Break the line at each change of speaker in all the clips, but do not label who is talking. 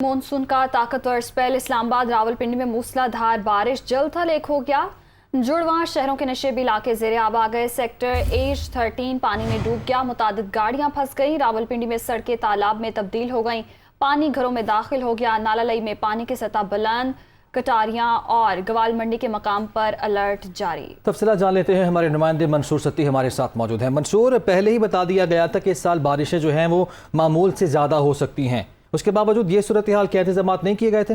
Monsoon का ताकतवर spell Islamabad Rawalpindi में मूसलाधार बारिश जल्द था लेक हो गया। जुड़वां शहरों के नशेबी इलाके ज़ेरे आब आ गए। सेक्टर H13 पानी में डूब गया। मुतादिद गाड़ियां फंस गई। रावलपिंडी में सड़कें तालाब में तब्दील हो गईं। पानी घरों में दाखिल हो गया। नाला लई में पानी की सतह बुलंद। कटारियां और गवाल मंडी के मकाम पर अलर्ट जारी।
तफसीलात जान लेते हैं। हमारे नुमाइंदे मंसूर सत्ती हमारे साथ मौजूद हैं। मंसूर, पहले ही बता दिया गया था कि इस साल बारिशें जो हैं वो मामूल से ज़्यादा हो सकती हैं, उसके बावजूद ये सूरत हाल के इंतजाम नहीं किए गए थे?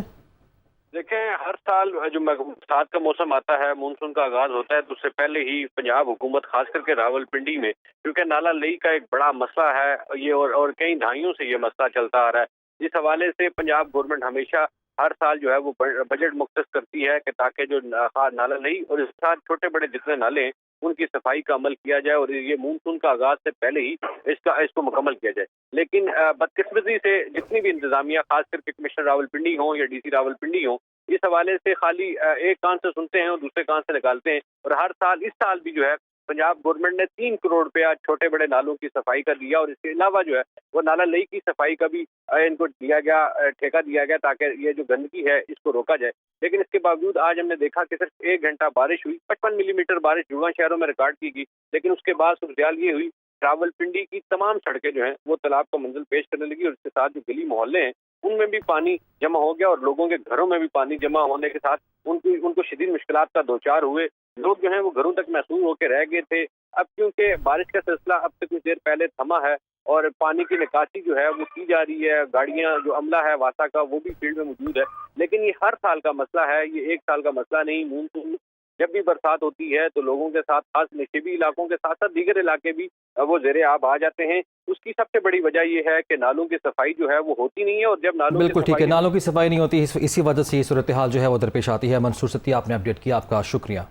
देखें, हर साल जो बरसात का मौसम आता है, मानसून का आगाज होता है, तो उससे पहले ही पंजाब हुकूमत खास करके रावलपिंडी में, क्योंकि नाला लई का एक बड़ा मसला है ये और कई दहाइयों से ये मसला चलता आ रहा है। इस हवाले से पंजाब गवर्नमेंट हमेशा हर साल जो है वो बजट मुख्तस करती है कि ताकि जो नाला लई और इस साथ छोटे बड़े जितने नाले हैं उनकी सफाई का अमल किया जाए और ये मानसून का आगाज से पहले ही इसको मुकम्मल किया जाए। लेकिन बदकिस्मती से जितनी भी इंतजामिया, खास करके कमिश्नर रावलपिंडी हो या DC रावलपिंडी हो, इस हवाले से खाली एक कान से सुनते हैं और दूसरे कान से निकालते हैं। और हर साल, इस साल भी जो है पंजाब गवर्नमेंट ने 3 करोड़ रुपया छोटे बड़े नालों की सफाई का दिया और इसके अलावा जो है वो नाला लई की सफाई का भी इनको दिया गया, ठेका दिया गया ताकि ये जो गंदगी है इसको रोका जाए। लेकिन इसके बावजूद आज हमने देखा कि सिर्फ 1 घंटा बारिश हुई, 55 मिलीमीटर बारिश जुड़वां शहरों में रिकॉर्ड की गई। लेकिन उसके बाद सूरत ये हुई, रावलपिंडी की तमाम सड़कें जो हैं वो तालाब का मंजिल पेश करने लगी और इसके साथ जो गली मोहल्ले हैं उनमें भी पानी जमा हो गया और लोगों के घरों में भी पानी जमा होने के साथ उनको शदीद मुश्किलात का दोचार हुए। लोग जो हैं वो घरों तक महसूस होकर रह गए थे। अब क्योंकि बारिश का सिलसिला अब से कुछ देर पहले थमा है और पानी की निकासी जो है वो की जा रही है, गाड़ियां जो अमला है वासा का वो भी फील्ड में मौजूद है। लेकिन ये हर साल का मसला है, ये एक साल का मसला नहीं। मानसून जब भी बरसात होती है तो लोगों के साथ, खास नशेबी इलाकों के साथ साथ दीगर इलाके भी वो ज़ेरे आब आ जाते हैं। उसकी सबसे बड़ी वजह ये है कि नालों की सफाई जो है वो होती नहीं है और जब नालों
बिल्कुल ठीक है, नालों की सफाई नहीं होती, इसी वजह से ये सूरत हाल जो है वो दरपेश आती है। मंसूर सत्ती, आपने अपडेट किया, आपका शुक्रिया।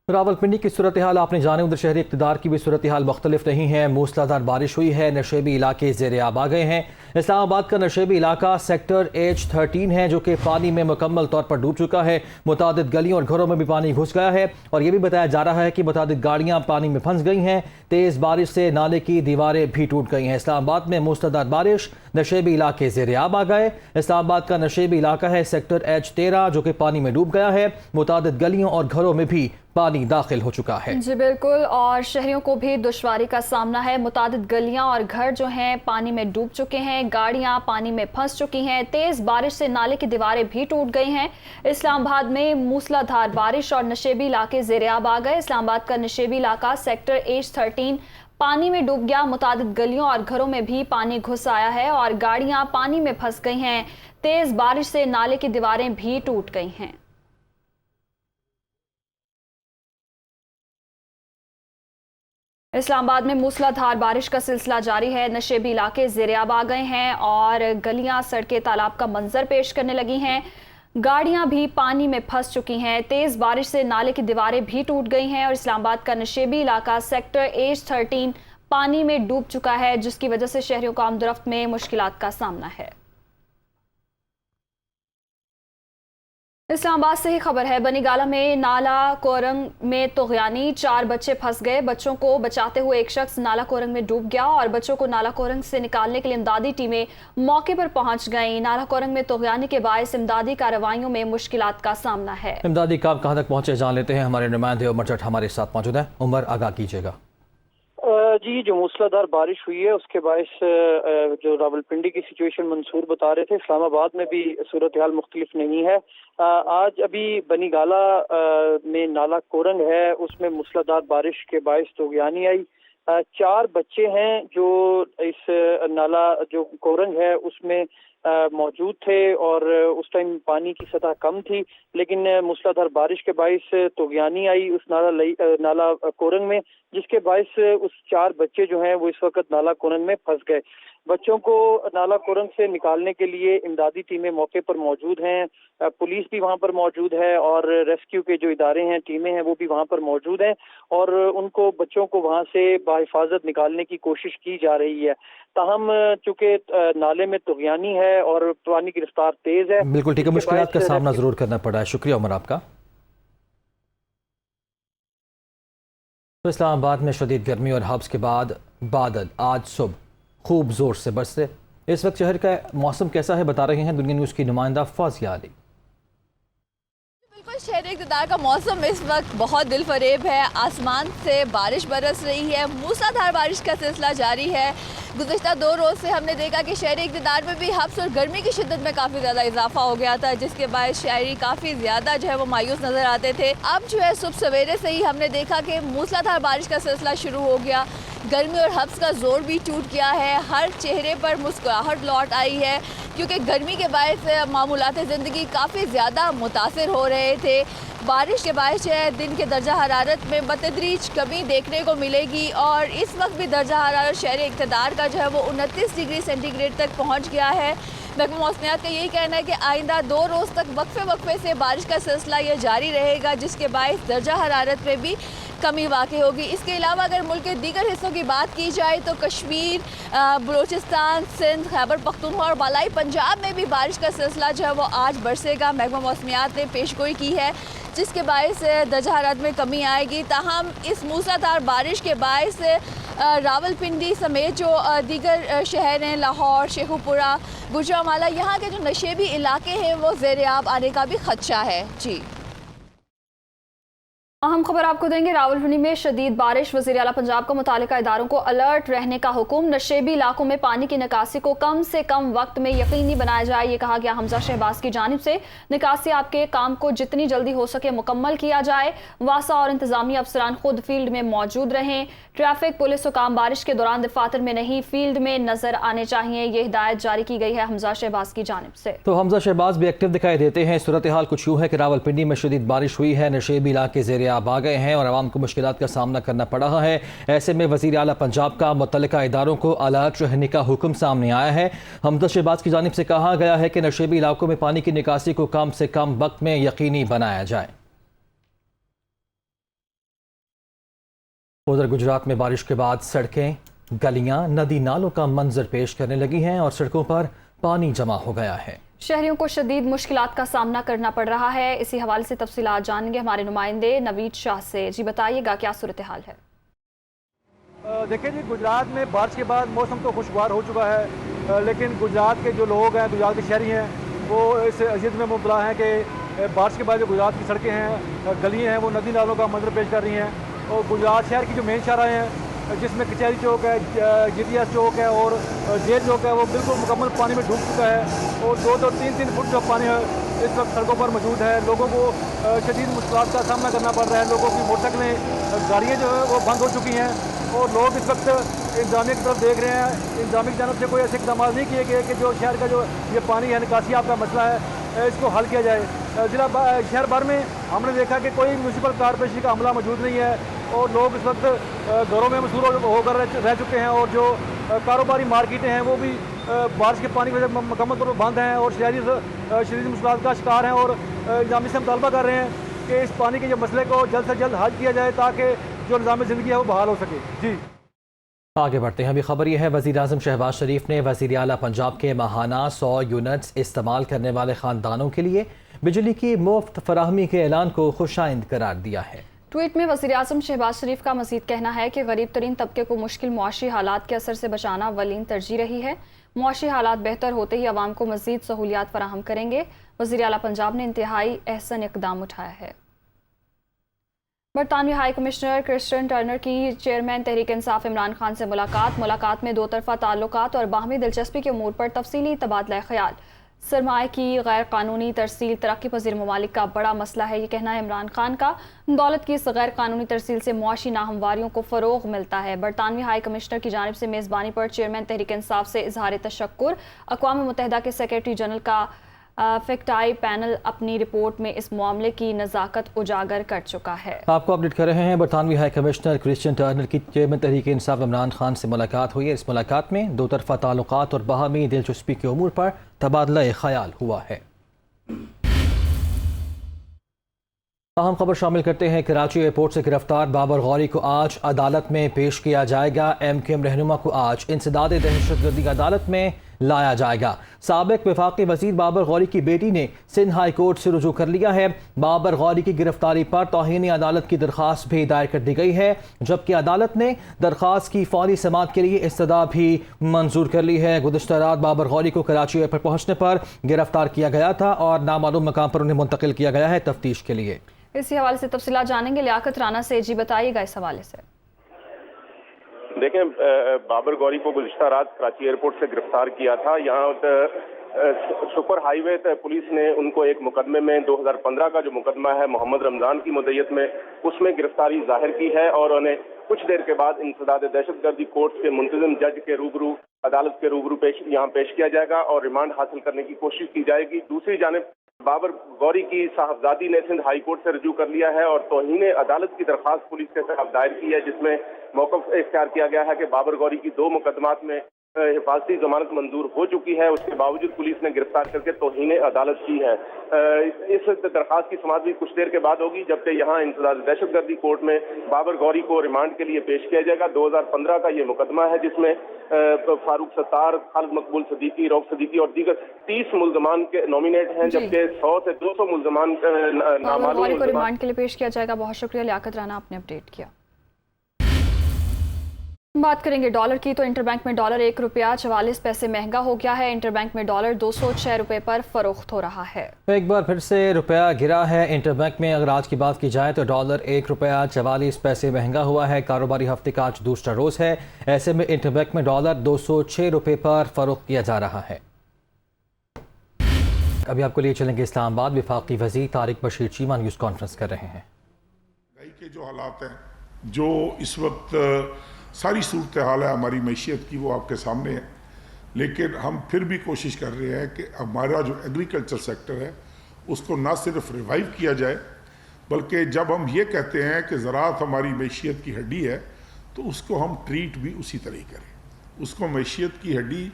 रावलपिंडी की सूरत हाल आपने जाने, उधर शहरी इक़्तिदार की भी सूरत हाल मुख्तलिफ नहीं है। मूसलाधार बारिश हुई है, नशेबी इलाके ज़ेरे आब आ गए हैं। इस्लामाबाद का नशेबी इलाका सेक्टर H13 है जो कि पानी में मुकम्मल तौर पर डूब चुका है। मुतादिद गलियों और घरों में भी पानी घुस गया है और ये भी बताया जा रहा है कि मुतादिद गाड़ियाँ पानी में फंस गई हैं। तेज़ बारिश से नाले की दीवारें भी टूट गई हैं। इस्लामाबाद में मूसलाधार बारिश, नशेबी इलाके ज़ेरे आब आ गए। इस्लामाबाद का नशेबी इलाका है सेक्टर H13 जो कि पानी में डूब गया है। मुतादिद गलियों और घरों में भी पानी दाखिल हो चुका है।
जी बिल्कुल, और शहरियों को भी दुश्वारी का सामना है। मुतादिद गलियां और घर जो हैं पानी में डूब चुके हैं, गाड़ियां पानी में फंस चुकी हैं। तेज बारिश से नाले की दीवारें भी टूट गई हैं। इस्लामाबाद में मूसलाधार बारिश और नशेबी इलाके ज़ेरे आब आ गए। इस्लामाबाद का नशेबी इलाका सेक्टर H13 पानी में डूब गया। मुतादिद गलियों और घरों में भी पानी घुस आया है और गाड़ियां पानी में फंस गई हैं। तेज बारिश से नाले की दीवारें भी टूट गई हैं। इस्लामाबाद में मूसलाधार बारिश का सिलसिला जारी है। नशेबी इलाके ज़ेरे आब आ गए हैं और गलियां, सड़कें तालाब का मंजर पेश करने लगी हैं। गाड़ियां भी पानी में फंस चुकी हैं। तेज़ बारिश से नाले की दीवारें भी टूट गई हैं और इस्लामाबाद का नशेबी इलाका सेक्टर H13 पानी में डूब चुका है, जिसकी वजह से शहरियों को आमदरफ्त में मुश्किलात का सामना है। इस्लामाबाद से ही खबर है। बनीगाला में नाला कोरंग में तोगयानी, 4 बच्चे फंस गए। बच्चों को बचाते हुए एक शख्स नाला कोरंग में डूब गया और बच्चों को नाला कोरंग से निकालने के लिए इमदादी टीमें मौके पर पहुंच गईं। नाला कोरंग में तोगयानी के बायस इमदादी कार्रवाइयों में मुश्किलात का सामना है।
इमदादी काम कहाँ तक पहुंचे जान लेते हैं। हमारे नुमाइंदे उमर जट हमारे साथ मौजूद है। उमर, आगाह कीजिएगा।
जी, जो मूसलाधार बारिश हुई है उसके बायस जो रावलपिंडी की सिचुएशन मंसूर बता रहे थे, इस्लामाबाद में भी सूरत हाल मुख्तलिफ नहीं है। आज अभी बनीगाला में नाला कोरंग है, उसमें मूसलाधार बारिश के बायस तोगयानी आई। 4 बच्चे हैं जो इस नाला जो कोरंग है उसमें मौजूद थे और उस टाइम पानी की सतह कम थी, लेकिन मूसलाधार बारिश के बायस तोगयानी आई उस नाला कोरंग में, जिसके बायस उस 4 बच्चे जो हैं वो इस वक्त नाला कोरंग में फंस गए। बच्चों को नाला कोरंग से निकालने के लिए इमदादी टीमें मौके पर मौजूद हैं, पुलिस भी वहां पर मौजूद है और रेस्क्यू के जो इदारे हैं, टीमें हैं, वो भी वहां पर मौजूद हैं और उनको बच्चों को वहां से बाहिफाजत निकालने की कोशिश की जा रही है। ताहम चूंकि नाले में तुगयानी है और पानी की रफ्तार तेज है,
बिल्कुल ठीक है, मुश्किलात का सामना जरूर करना पड़ा है। शुक्रिया उमर आपका। तो इस्लामाबाद में शदीद गर्मी और हब्स के बाद बादल आज सुबह खूब जोर से बरसे। اس وقت شہر کا موسم کیسا ہے بتا رہے ہیں دنیا نیوز کی نمائندہ فاضیہ علی۔
بالکل شہر اقتدار کا موسم اس وقت بہت دل فریب ہے، آسمان سے بارش برس رہی ہے، موسلادھار بارش کا سلسلہ جاری ہے۔ گزشتہ 2 روز سے ہم نے دیکھا کہ شہر اقتدار میں بھی حبس اور گرمی کی شدت میں کافی زیادہ اضافہ ہو گیا تھا، جس کے باعث شہری کافی زیادہ جو ہے وہ مایوس نظر آتے تھے۔ اب جو ہے صبح سویرے سے ہی ہم نے دیکھا کہ موسلادھار بارش کا سلسلہ شروع ہو گیا، گرمی اور حبس کا زور بھی ٹوٹ گیا ہے، ہر چہرے پر مسکراہٹ لوٹ آئی ہے، کیونکہ گرمی کے باعث معمولات زندگی کافی زیادہ متاثر ہو رہے تھے۔ بارش کے باعث جو ہے دن کے درجہ حرارت میں بتدریج کمی دیکھنے کو ملے گی، اور اس وقت بھی درجہ حرارت شہر اقتدار کا جو ہے وہ 29 ڈگری سینٹی گریڈ تک پہنچ گیا ہے۔ محکمہ موسمیات کا یہی کہنا ہے کہ آئندہ 2 روز تک وقفے سے بارش کا سلسلہ یہ جاری رہے گا، جس کے باعث درجہ حرارت میں بھی کمی واقع ہوگی۔ اس کے علاوہ اگر ملک کے دیگر حصوں کی بات کی جائے تو کشمیر، بلوچستان، سندھ، خیبر پختونخوا اور بالائی پنجاب میں بھی بارش کا سلسلہ جو ہے وہ آج برسے گا۔ محکمہ موسمیات نے پیشگوئی کی ہے، جس کے باعث درجہ حرارت میں کمی آئے گی۔ تاہم اس موسلادھار بارش کے باعث راولپنڈی سمیت جو دیگر شہر ہیں، لاہور، شیخوپورہ، گوجرانوالہ، یہاں کے جو نشیبی علاقے ہیں وہ زیر آب آنے کا بھی خدشہ ہے۔ جی
اہم خبر آپ کو دیں گے۔ راولپنڈی میں شدید بارش، وزیر اعلیٰ پنجاب کو متعلقہ اداروں کو الرٹ رہنے کا حکم۔ نشیبی علاقوں میں پانی کی نکاسی کو کم سے کم وقت میں یقینی بنایا جائے، یہ کہا گیا حمزہ شہباز کی جانب سے۔ نکاسی آپ کے کام کو جتنی جلدی ہو سکے مکمل کیا جائے۔ واسا اور انتظامی افسران خود فیلڈ میں موجود رہیں۔ ٹریفک، پولیس حکام بارش کے دوران دفاتر میں نہیں، فیلڈ میں نظر آنے چاہیے، یہ ہدایت جاری کی گئی ہے حمزہ شہباز کی جانب سے۔
تو حمزہ شہباز بھی ایکٹیو دکھائی دیتے ہیں۔ صورتحال کچھ یوں ہے کہ راولپنڈی میں شدید بارش ہوئی ہے، نشیبی علاقے زیر آب آ گئے ہیں اور عوام کو مشکلات کا سامنا کرنا پڑ رہا ہے۔ ایسے میں وزیر اعلیٰ پنجاب کا متعلقہ اداروں کو الرٹ رہنے کا حکم سامنے آیا ہے۔ حمزہ شہباز کی جانب سے کہا گیا ہے کہ نشیبی علاقوں میں پانی کی نکاسی کو کم سے کم وقت میں یقینی بنایا جائے۔ ادھر گجرات میں بارش کے بعد سڑکیں، گلیاں، ندی نالوں کا منظر پیش کرنے لگی ہیں اور سڑکوں پر پانی جمع ہو گیا ہے۔
شہریوں کو شدید مشکلات کا سامنا کرنا پڑ رہا ہے۔ اسی حوالے سے تفصیلات جانیں گے ہمارے نمائندے نوید شاہ سے۔ جی بتائیے گا کیا صورتحال ہے؟
دیکھیں جی، گجرات میں بارش کے بعد موسم تو خوشگوار ہو چکا ہے، لیکن گجرات کے جو لوگ ہیں، گجرات کے شہری ہیں، وہ اس اذیت میں مبتلا ہیں کہ بارش کے بعد جو گجرات کی سڑکیں ہیں، گلیاں ہیں، وہ ندی نالوں کا منظر پیش کر رہی ہیں۔ اور گجرات شہر کی جو مین شاہراہیں ہیں، جس میں کچہری چوک ہے، جی ٹی ایس چوک ہے اور جیل چوک ہے، وہ بالکل مکمل پانی میں ڈوب چکا ہے اور 2-3 فٹ جو پانی ہے اس وقت سڑکوں پر موجود ہے۔ لوگوں کو شدید مشکلات کا سامنا کرنا پڑ رہا ہے۔ لوگوں کی موٹر سائیکلیں، گاڑیاں جو ہے وہ بند ہو چکی ہیں اور لوگ اس وقت انتظامیہ کی طرف دیکھ رہے ہیں۔ انتظامیہ کی جانب سے کوئی ایسے اقدامات نہیں کیے گئے کہ جو شہر کا جو یہ پانی ہے، نکاسیاب کا مسئلہ ہے، اس کو حل کیا جائے۔ شہر بھر میں ہم نے دیکھا کہ کوئی میونسپل کارپوریشن کا عملہ موجود نہیں ہے اور لوگ اس وقت گھروں میں مسحور ہو کر رہ چکے ہیں اور جو کاروباری مارکیٹیں ہیں وہ بھی بارش کے پانی کی وجہ سے مکمل طور پر بند ہیں اور شہری شدید مشکلات کا شکار ہیں اور انتظامیہ سے مطالبہ کر رہے ہیں کہ اس پانی کے جو مسئلے کو جلد سے جلد حل کیا جائے تاکہ جو نظام زندگی ہے وہ بحال ہو سکے۔ جی
آگے بڑھتے ہیں۔ ابھی خبر یہ ہے، وزیر اعظم شہباز شریف نے وزیر اعلیٰ پنجاب کے ماہانہ 100 یونٹس استعمال کرنے والے خاندانوں کے لیے بجلی کی مفت فراہمی کے اعلان کو خوشائند قرار دیا ہے۔
ٹویٹ میں وزیر اعظم شہباز شریف کا مزید کہنا ہے کہ غریب ترین طبقے کو مشکل معاشی حالات کے اثر سے بچانا اولین ترجیح رہی ہے۔ معاشی حالات بہتر ہوتے ہی عوام کو مزید سہولیات فراہم کریں گے۔ وزیر اعلیٰ پنجاب نے انتہائی احسن اقدام اٹھایا ہے۔ برطانوی ہائی کمشنر کرسٹن ٹرنر کی چیئرمین تحریک انصاف عمران خان سے ملاقات میں 2 طرفہ تعلقات اور باہمی دلچسپی کے امور پر تفصیلی تبادلہ خیال۔ سرمایہ کی غیر قانونی ترسیل ترقی پذیر ممالک کا بڑا مسئلہ ہے، یہ کہنا ہے عمران خان کا۔ دولت کی اس غیر قانونی ترسیل سے معاشی ناہمواریوں کو فروغ ملتا ہے۔ برطانوی ہائی کمشنر کی جانب سے میزبانی پر چیئرمین تحریک انصاف سے اظہار تشکر۔ اقوام متحدہ کے سیکریٹری جنرل کا فیکٹائی پینل اپنی رپورٹ میں اس معاملے کی نزاکت اجاگر کر چکا ہے۔
آپ کو اپڈیٹ کر رہے ہیں۔ برطانوی ہائی کمشنر کرسٹن ٹرنر کی چیئرمین تحریک انصاف عمران خان سے ملاقات ہوئی ہے۔ اس ملاقات میں 2 طرفہ تعلقات اور باہمی دلچسپی کے امور پر تبادلہ خیال ہوا ہے۔ اہم خبر شامل کرتے ہیں۔ کراچی ایئرپورٹ سے گرفتار بابر غوری کو آج عدالت میں پیش کیا جائے گا۔ ایم کیو ایم رہنما کو آج انسداد دہشت گردی عدالت میں लाया जाएगा। साबिक वफाकी वजीर बाबर गौरी की बेटी ने सिंध हाई कोर्ट से रुजू कर लिया है। बाबर गौरी की गिरफ्तारी पर तौहीन अदालत की दरख्वास्त भी दायर कर दी गई है, जबकि अदालत ने दरख्वास्त की फौरी समाअत के लिए इस्तदा भी मंजूर कर ली है। गुज़िश्ता रात बाबर गौरी को कराची एयरपोर्ट पहुंचने पर गिरफ्तार किया गया था और नामालूम मकाम पर उन्हें मुंतकिल किया गया है तफ्तीश के लिए।
इसी हवाले से तफसीलात जानेंगे लियाकत राना से। जी बताइएगा इस हवाले से।
देखें, बाबर गौरी को गुज़िश्ता रात कराची एयरपोर्ट से गिरफ्तार किया था। यहाँ सुपर हाईवे पुलिस ने उनको एक मुकदमे में 2015 का जो मुकदमा है मोहम्मद रमजान की मुद्दत में, उसमें गिरफ्तारी जाहिर की है और उन्हें कुछ देर के बाद इंसदाद दहशतगर्दी कोर्ट के मुंतजिम जज के रूबरू अदालत के रूबरू यहाँ पेश किया जाएगा और रिमांड हासिल करने की कोशिश की जाएगी। दूसरी जानिब बाबर गौरी की साहबजादी ने सिंध हाई कोर्ट से रजू कर लिया है और तौहीन अदालत की दरख्वास्त पुलिस के खिलाफ दायर की है, जिसमें मौक़िफ़ इख्तियार किया गया है कि बाबर गौरी की 2 मुकदमात में हिफाजती जमानत मंजूर हो चुकी है, उसके बावजूद पुलिस ने गिरफ्तार करके तौहीन अदालत की है। इस दरख्वास्त की समाअत भी कुछ देर के बाद होगी, जबकि यहाँ इंसदाद दहशतगर्दी कोर्ट में बाबर गौरी को रिमांड के लिए पेश किया जाएगा। 2015 का ये मुकदमा है जिसमें फारूक सत्तार, खालिद मकबूल सदीकी, रऊफ सदीकी और दीगर 30 मुल्ज़मान के नॉमिनेट हैं, जबकि 100 से 200 मुल्ज़मान नामालूम
को रिमांड के लिए पेश किया जाएगा। बहुत शुक्रिया लियाकत राना, आपने अपडेट किया। बात करेंगे डॉलर की, तो इंटरबैंक में डॉलर 1 रुपया 44 पैसे महंगा हो गया है। इंटरबैंक में डॉलर 206 रुपए पर फरोख्त हो रहा है।
एक बार फिर से रुपया गिरा है। इंटरबैंक में अगर आज की बात की जाए तो डॉलर 1 रुपया 44 पैसे महंगा हुआ है। कारोबारी हफ्ते का आज दूसरा रोज है। ऐसे में इंटरबैंक में डॉलर 206 रुपए पर फरोख्त किया जा रहा है। अभी आपको लिए चलेंगे इस्लामाबाद। वफाकी वज़ीर तारिक बशीर चीमा न्यूज़ कॉन्फ्रेंस कर रहे हैं।
के जो हालात हैं, जो इस वक्त सारी सूरत हाल है हमारी मैशियत की, वो आपके सामने है। लेकिन हम फिर भी कोशिश कर रहे हैं कि हमारा जो एग्रीकल्चर सेक्टर है उसको ना सिर्फ रिवाइव किया जाए, बल्कि जब हम ये कहते हैं कि ज़राअत हमारी मैशियत की हड्डी है तो उसको हम ट्रीट भी उसी तरह करें। उसको मैशियत की हड्डी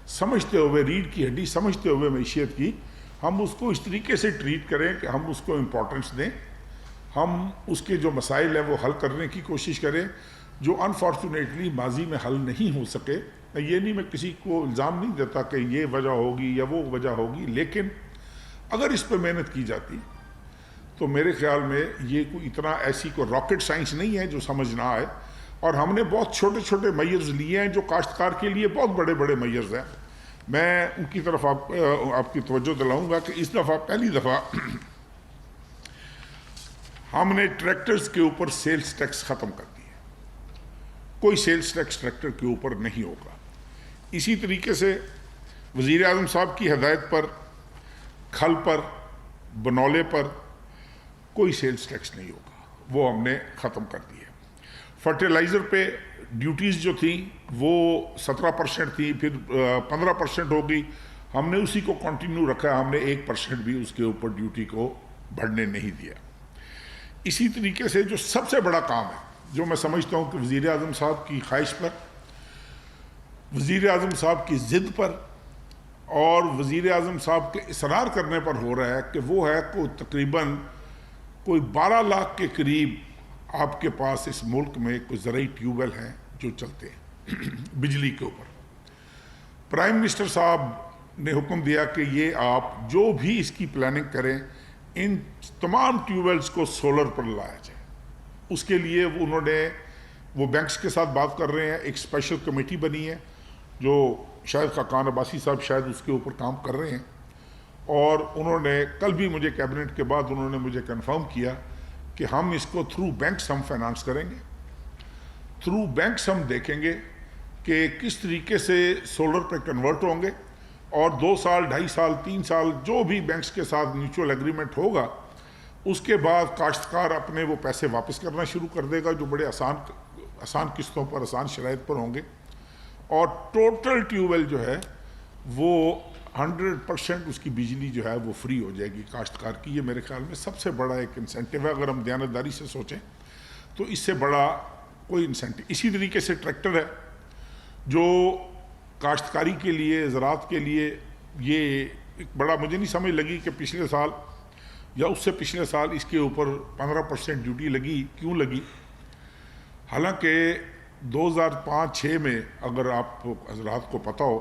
समझते हुए, रीढ़ की हड्डी समझते हुए मैशियत की, हम उसको इस तरीके से ट्रीट करें कि हम उसको इम्पोर्टेंस दें, हम उसके जो मसाइल हैं वो हल करने की कोशिश करें जो अनफॉर्चुनेटली माजी में हल नहीं हो सके। ये नहीं, मैं किसी को इल्ज़ाम नहीं देता कि ये वजह होगी या वो वजह होगी, लेकिन अगर इस पर मेहनत की जाती तो मेरे ख्याल में ये कोई इतना ऐसी कोई रॉकेट साइंस नहीं है जो समझ ना आए। और हमने बहुत छोटे छोटे मेजर्स लिए हैं जो काश्तकार के लिए बहुत बड़े बड़े मेजर्स हैं। मैं उनकी तरफ आपकी तवज्जो दिलाऊंगा कि इस दफ़ा पहली दफ़ा हमने ट्रैक्टर्स के ऊपर सेल्स टैक्स ख़त्म कर दिया। कोई सेल्स टैक्स ट्रैक्टर के ऊपर नहीं होगा। इसी तरीके से वज़ीर आज़म साहब की हदायत पर खल पर, बनौले पर कोई सेल्स टैक्स नहीं होगा, वो हमने ख़त्म कर दिया। फर्टिलाइज़र पे ड्यूटीज़ जो थी वो 17% थी, फिर 15% हो गई। हमने उसी को कंटिन्यू रखा, हमने 1% भी उसके ऊपर ड्यूटी को बढ़ने नहीं दिया। इसी तरीके से जो सबसे बड़ा काम है, जो मैं समझता हूँ कि वज़ीर आज़म साहब की ख्वाहिश पर, वज़ीर आज़म साहब की ज़िद पर और वज़ीर आज़म साहब के इसरार करने पर हो रहा है कि वो है को तकरीबन कोई 12 लाख के करीब आपके पास इस मुल्क में कोई ज़राई ट्यूबवेल हैं जो चलते हैं बिजली के ऊपर। प्राइम मिनिस्टर साहब ने हुक्म दिया कि ये आप जो भी इसकी प्लानिंग करें, इन तमाम ट्यूबवेल्स को सोलर पर लाया जाए। उसके लिए उन्होंने वो बैंक्स के साथ बात कर रहे हैं। एक स्पेशल कमेटी बनी है जो शायद खाकान अब्बासी साहब शायद उसके ऊपर काम कर रहे हैं, और उन्होंने कल भी मुझे कैबिनेट के बाद उन्होंने मुझे कंफर्म किया कि हम इसको थ्रू बैंक्स हम फाइनेंस करेंगे। थ्रू बैंक्स हम देखेंगे कि किस तरीके से सोलर पे कन्वर्ट होंगे, और 2 साल, 2.5 साल, 3 साल जो भी बैंक्स के साथ म्यूचुअल एग्रीमेंट होगा, उसके बाद काश्तकार अपने वो पैसे वापस करना शुरू कर देगा जो बड़े आसान किस्तों पर, आसान शराइत पर होंगे। और टोटल ट्यूबवेल जो है वो 100% उसकी बिजली जो है वो फ्री हो जाएगी काश्तकार की। ये मेरे ख्याल में सबसे बड़ा एक इंसेंटिव है। अगर हम दयानतदारी से सोचें तो इससे बड़ा कोई इंसेंटिव। इसी तरीके से ट्रैक्टर है जो काश्तकारी के लिए, ज़राअत के लिए, ये एक बड़ा, मुझे नहीं समझ लगी कि पिछले साल या उससे पिछले साल इसके ऊपर 15% ड्यूटी लगी, क्यों लगी। हालांकि 2005-06 में अगर आप हज़रात को पता हो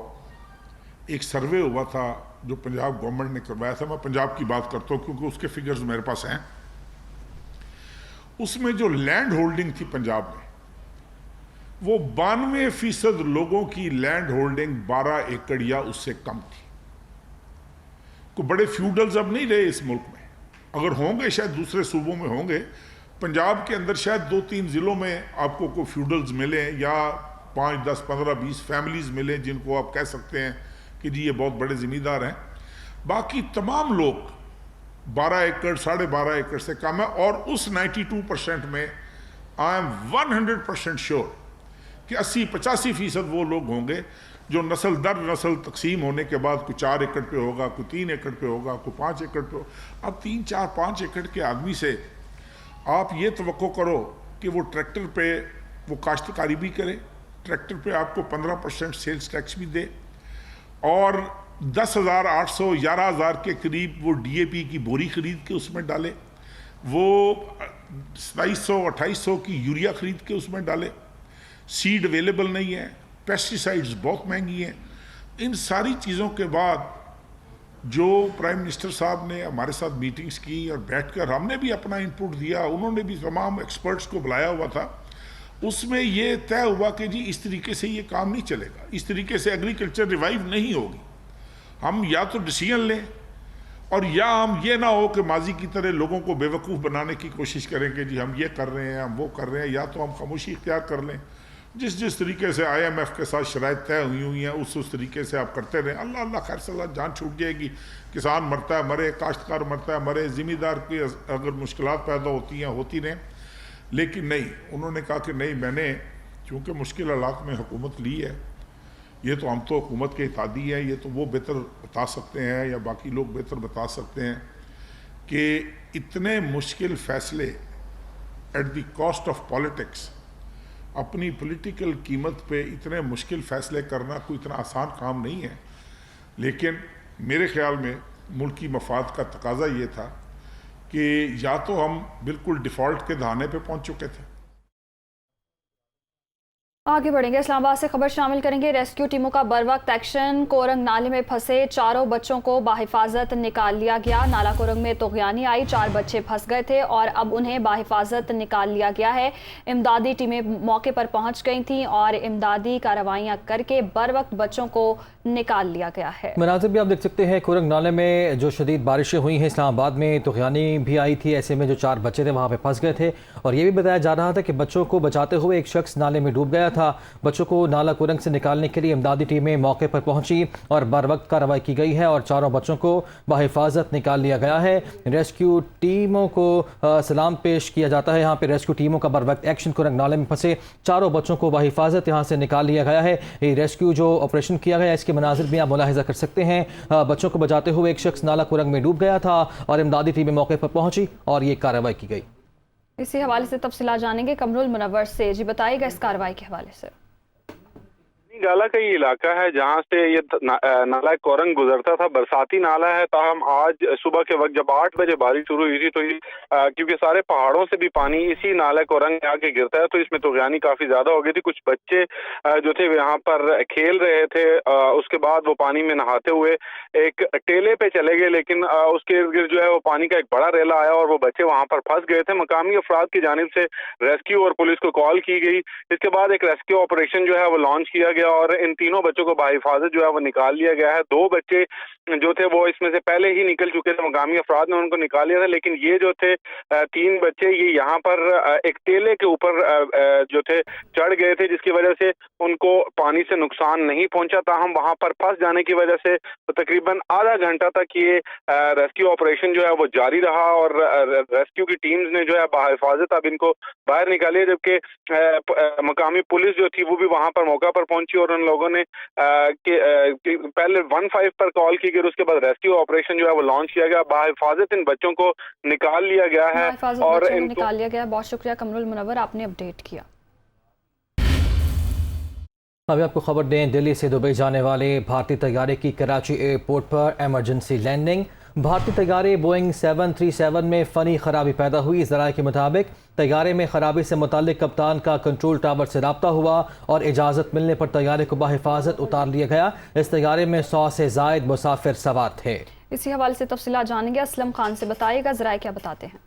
एक सर्वे हुआ था जो पंजाब गवर्नमेंट ने करवाया था, मैं पंजाब की बात करता हूँ क्योंकि उसके फिगर्स मेरे पास हैं। उसमें जो लैंड होल्डिंग थी पंजाब में, वो 92% लोगों की लैंड होल्डिंग 12 एकड़ या उससे कम थी। कोई बड़े फ्यूडल्स अब नहीं रहे इस मुल्क में, अगर होंगे शायद दूसरे सूबों में होंगे। पंजाब के अंदर शायद 2-3 ज़िलों में आपको कोई फ्यूडल्स मिले या 5, 10, 15, 20 फैमिलीज मिले जिनको आप कह सकते हैं कि जी ये बहुत बड़े ज़मींदार हैं। बाकी तमाम लोग 12 एकड़ 12.5 एकड़ से कम है। और उस 92% में आई एम 100% श्योर कि 80-85% वो लोग होंगे जो नस्ल दर नस्ल तकसीम होने के बाद कोई 4 एकड़ पे होगा, कोई 3 एकड़ पे होगा, कोई 5 एकड़ पे होगा। अब 3, 4, 5 एकड़ के आदमी से आप ये तवक्को करो कि वो ट्रैक्टर पे वो काश्तकारी भी करे, ट्रैक्टर पे आपको 15% सेल्स टैक्स भी दे, और 10,800 11,000 के करीब वो DAP की बोरी खरीद के उसमें डाले, वो 2700-2800 की यूरिया खरीद के उसमें डाले, सीड अवेलेबल नहीं है, पेस्टिसाइड्स बहुत महंगी हैं। इन सारी चीज़ों के बाद जो प्राइम मिनिस्टर साहब ने हमारे साथ मीटिंग्स की और बैठकर हमने भी अपना इनपुट दिया, उन्होंने भी तमाम एक्सपर्ट्स को बुलाया हुआ था, उसमें ये तय हुआ कि जी इस तरीके से ये काम नहीं चलेगा, इस तरीके से एग्रीकल्चर रिवाइव नहीं होगी। हम या तो डिसीजन लें और या हम ये ना हो कि माजी की तरह लोगों को बेवकूफ़ बनाने की कोशिश करें कि जी हम ये कर रहे हैं, हम वो कर रहे हैं, या तो हम खामोशी इख्तियार कर लें। जिस तरीके से IMF के साथ शराइत तय हुई हैं उस तरीके से आप करते रहें। अल्लाह अल्लाह खैर सलाह, जान छूट जाएगी, किसान मरता है मरे, काश्तकार मरता है मरे, ज़िम्मेदार की अगर मुश्किलात पैदा होती हैं होती रहें। लेकिन नहीं, उन्होंने कहा कि नहीं, मैंने चूँकि मुश्किल हालात में हुकूमत ली है, ये तो हम तो हुकूमत के इत्यादी हैं, ये तो वो बेहतर बता सकते हैं या बाकी लोग बेहतर बता सकते हैं कि इतने मुश्किल फ़ैसले at the cost of politics, अपनी पॉलिटिकल कीमत पे इतने मुश्किल फ़ैसले करना कोई इतना आसान काम नहीं है। लेकिन मेरे ख्याल में मुल्की मफाद का तकाजा ये था कि या तो हम बिल्कुल डिफ़ॉल्ट के दहाने पे पहुंच चुके थे।
आगे बढ़ेंगे, इस्लामाबाद से खबर शामिल करेंगे। रेस्क्यू टीमों का बरवक्त एक्शन। कोरंग नाले में फंसे 4 बच्चों को बाहिफाजत निकाल लिया गया। नाला कोरंग में तुग़यानी आई, 4 बच्चे फंस गए थे और अब उन्हें बाहिफाजत निकाल लिया गया है। इमदादी टीमें मौके पर पहुंच गई थीं और इमदादी कार्रवाइयां करके बरवक्त बच्चों को निकाल लिया गया है।
मनाज़िर भी आप देख सकते हैं, कोरंग नाले में जो शदीद बारिशें हुई हैं, इस्लामाबाद में तुग़यानी भी आई थी, ऐसे में जो 4 बच्चे थे वहाँ पर फंस गए थे। और ये भी बताया जा रहा था कि बच्चों को बचाते हुए एक शख्स नाले में डूब गया था। बच्चों को नाला कोरंग से निकालने के लिए इमदादी टीमें मौके पर पहुंची और बर वक्त कार्रवाई की गई है और 4 बच्चों को बाहिफाजत निकाल लिया गया है। रेस्क्यू टीमों को सलाम पेश किया जाता है। यहाँ पे रेस्क्यू टीमों का बर वक्त एक्शन। कोरंग नाले में फंसे 4 बच्चों को बाहिफाजत यहाँ से निकाल लिया गया है। ये रेस्क्यू जो ऑपरेशन किया गया, इसके मनाजिर भी आप मुलाहिजा कर सकते हैं। बच्चों को बचाते हुए एक शख्स नाला कोरंग में डूब गया था और इमदादी टीमें मौके पर पहुंची और ये कार्रवाई की गई।
इसी हवाले से तफसीलात जानेंगे कमरुल मुनव्वर से। जी बताइएगा इस कार्रवाई के हवाले से।
गाला का ये इलाका है जहाँ से ये नाला कोरंग गुजरता था, बरसाती नाला है। ताहम आज सुबह के वक्त जब 8 बजे बारिश शुरू हुई थी तो ये क्योंकि सारे पहाड़ों से भी पानी इसी नाला कोरंग में आके गिरता है तो इसमें तुग़यानी काफी ज्यादा हो गई थी। कुछ बच्चे जो थे यहाँ पर खेल रहे थे, उसके बाद वो पानी में नहाते हुए एक टेले पे चले गए, लेकिन उसके इर्द गिर्द जो है वो पानी का एक बड़ा रेला आया और वो बच्चे वहां पर फंस गए थे। मकामी अफराद की जानिब से रेस्क्यू और पुलिस को कॉल की गई। इसके बाद एक रेस्क्यू ऑपरेशन जो है वो लॉन्च किया गया और इन तीनों बच्चों को बाहिफाजत जो है वो निकाल लिया गया है। 2 बच्चे जो थे वो इसमें से पहले ही निकल चुके थे, मकामी अफराद ने उनको निकाल लिया था, लेकिन ये जो थे 3 बच्चे ये यहाँ पर एक टेले के ऊपर जो थे चढ़ गए थे, जिसकी वजह से उनको पानी से नुकसान नहीं पहुंचा। ताहम वहां पर फंस जाने की वजह से तो तकरीबन आधा घंटा तक ये रेस्क्यू ऑपरेशन जो है वो जारी रहा और रेस्क्यू की टीम्स ने जो है बाहिफाजत अब इनको बाहर निकाली, जबकि मकामी पुलिस जो थी वो भी वहां पर मौका पर पहुंची और उन लोगों ने पहले 15 पर कॉल की गई, उसके बाद रेस्क्यू ऑपरेशन जो है वो लॉन्च किया गया। बाहिफाजत इन बच्चों को निकाल लिया गया है और इनको
निकाल लिया गया। बहुत शुक्रिया कमरुल मुनव्वर, आपने अपडेट किया।
अभी आपको खबर दें, दिल्ली से दुबई जाने वाले भारतीय तैयारे की कराची एयरपोर्ट पर इमरजेंसी लैंडिंग। بھارتی طیارے بوئنگ 737 میں فنی خرابی پیدا ہوئی۔ ذرائع کے مطابق طیارے میں خرابی سے متعلق کپتان کا کنٹرول ٹاور سے رابطہ ہوا اور اجازت ملنے پر طیارے کو بحفاظت اتار لیا گیا۔ اس طیارے میں 100 سے زائد مسافر سوار تھے۔
اسی حوالے سے تفصیلات جانیں گے، اسلم خان سے بتائیے گا ذرائع کیا بتاتے ہیں۔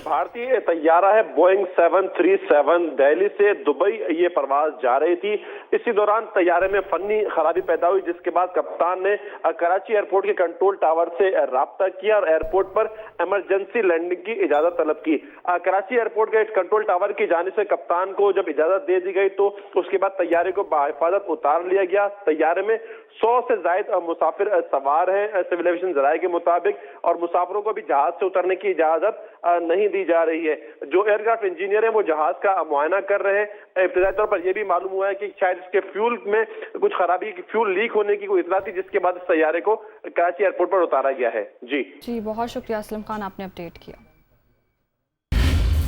بھارتی طیارہ ہے بوئنگ 737 دہلی سے دبئی یہ پرواز جا رہی تھی۔ اسی دوران طیارے میں فنی خرابی پیدا ہوئی، جس کے بعد کپتان نے کراچی ایئرپورٹ کے کنٹرول ٹاور سے رابطہ کیا اور ایئرپورٹ پر ایمرجنسی لینڈنگ کی اجازت طلب کی۔ کراچی ایئرپورٹ کے کنٹرول ٹاور کی جانب سے کپتان کو جب اجازت دے دی گئی تو اس کے بعد طیارے کو بحفاظت اتار لیا گیا۔ طیارے میں 100 سے زائد مسافر سوار ہیں سول ایویشن ذرائع کے مطابق، اور مسافروں کو بھی جہاز سے اترنے کی اجازت نہیں دی جا رہی ہے۔ جو ایئر کرافٹ انجینئر ہیں وہ جہاز کا معائنہ کر رہے ہیں۔ ابتدائی طور پر یہ بھی معلوم ہوا ہے کہ شاید اس کے فیول میں کچھ خرابی، فیول لیک ہونے کی کوئی اطلاع تھی، جس کے بعد اس طیارے کو کراچی ایئرپورٹ پر اتارا گیا ہے۔ جی
بہت شکریہ اسلم خان، آپ نے اپڈیٹ کیا۔